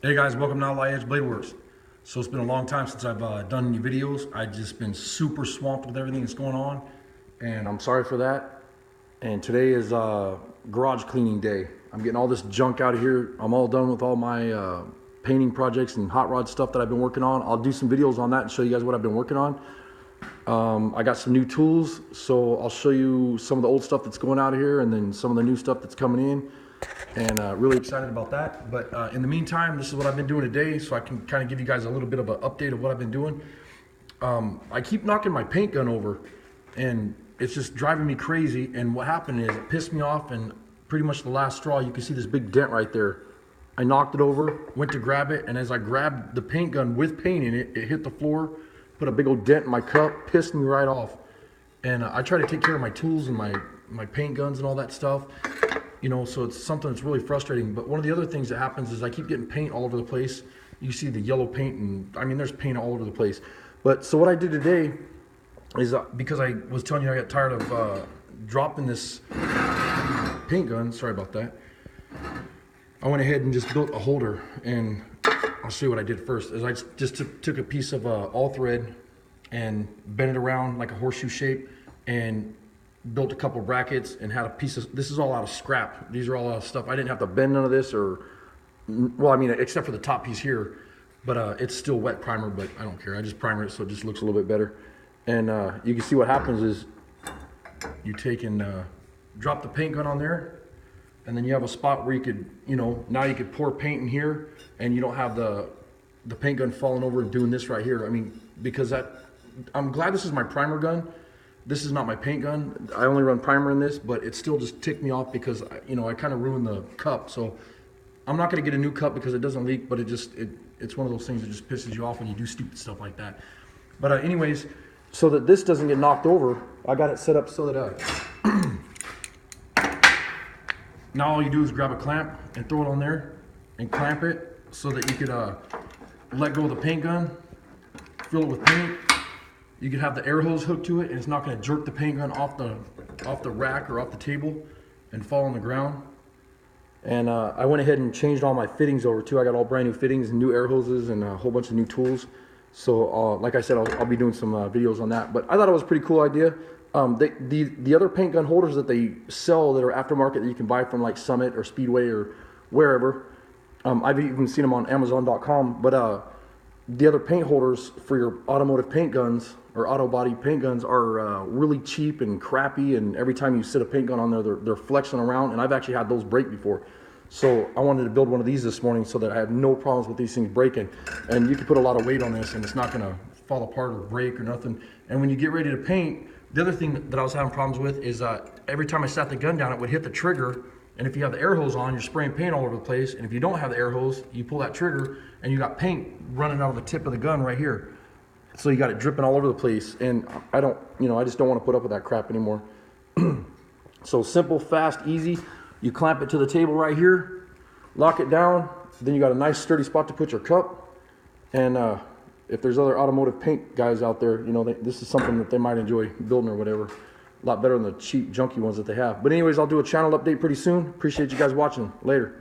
Hey guys, welcome to Outlaw Edge Blade Works. So it's been a long time since I've done any videos. I've just been super swamped with everything that's going on, and I'm sorry for that. And today is garage cleaning day. I'm getting all this junk out of here. I'm all done with all my painting projects and hot rod stuff that I've been working on. I'll do some videos on that and show you guys what I've been working on. I got some new tools, so I'll show you some of the old stuff that's going out of here and then some of the new stuff that's coming in. And really excited about that. But in the meantime, this is what I've been doing today, so I can kind of give you guys a little bit of an update of what I've been doing. I keep knocking my paint gun over, and it's just driving me crazy. And what happened is it pissed me off, and pretty much the last straw, you can see this big dent right there. I knocked it over, went to grab it, and as I grabbed the paint gun with paint in it, it hit the floor, put a big old dent in my cup, pissed me right off. And I try to take care of my tools and my paint guns and all that stuff. You know, so it's something that's really frustrating. But one of the other things that happens is I keep getting paint all over the place. You see the yellow paint, and I mean, there's paint all over the place. But so what I did today is because I was telling you I got tired of dropping this paint gun. Sorry about that. I went ahead and just built a holder, and I'll show you what I did first. Is I just took a piece of all thread and bent it around like a horseshoe shape, and built a couple brackets and had a piece of, this is all out of scrap. These are all out of stuff. I didn't have to bend none of this, or, well, I mean, except for the top piece here, but it's still wet primer, but I don't care. I just primer it so it just looks a little bit better. And you can see what happens is you take and drop the paint gun on there, and then you have a spot where you could, you know, now you could pour paint in here, and you don't have the paint gun falling over and doing this right here. I mean, because I'm glad this is my primer gun. This is not my paint gun. I only run primer in this, but it still just ticked me off because, you know, I kind of ruined the cup. So I'm not going to get a new cup because it doesn't leak, but it's one of those things that just pisses you off when you do stupid stuff like that. But anyways, so that this doesn't get knocked over, I got it set up so that now all you do is grab a clamp and throw it on there and clamp it so that you could let go of the paint gun, fill it with paint. You could have the air hose hooked to it, and it's not going to jerk the paint gun off the rack or off the table and fall on the ground. And I went ahead and changed all my fittings over too. I got all brand new fittings and new air hoses and a whole bunch of new tools. So like I said, I'll be doing some videos on that. But I thought it was a pretty cool idea. The other paint gun holders that they sell that are aftermarket that you can buy from like Summit or Speedway or wherever, I've even seen them on Amazon.com. But the other paint holders for your automotive paint guns or auto body paint guns are really cheap and crappy, and every time you sit a paint gun on there, they're flexing around, and I've actually had those break before. So I wanted to build one of these this morning so that I have no problems with these things breaking. And you can put a lot of weight on this and it's not gonna fall apart or break or nothing. And when you get ready to paint, the other thing that I was having problems with is every time I sat the gun down, it would hit the trigger. And if you have the air hose on, you're spraying paint all over the place. And if you don't have the air hose, you pull that trigger and you got paint running out of the tip of the gun right here. So you got it dripping all over the place. And I don't, you know, I just don't want to put up with that crap anymore. So simple, fast, easy. You clamp it to the table right here, lock it down. Then you got a nice sturdy spot to put your cup. And if there's other automotive paint guys out there, you know, this is something that they might enjoy building or whatever. A lot better than the cheap, junky ones that they have. But anyways, I'll do a channel update pretty soon. Appreciate you guys watching. Later.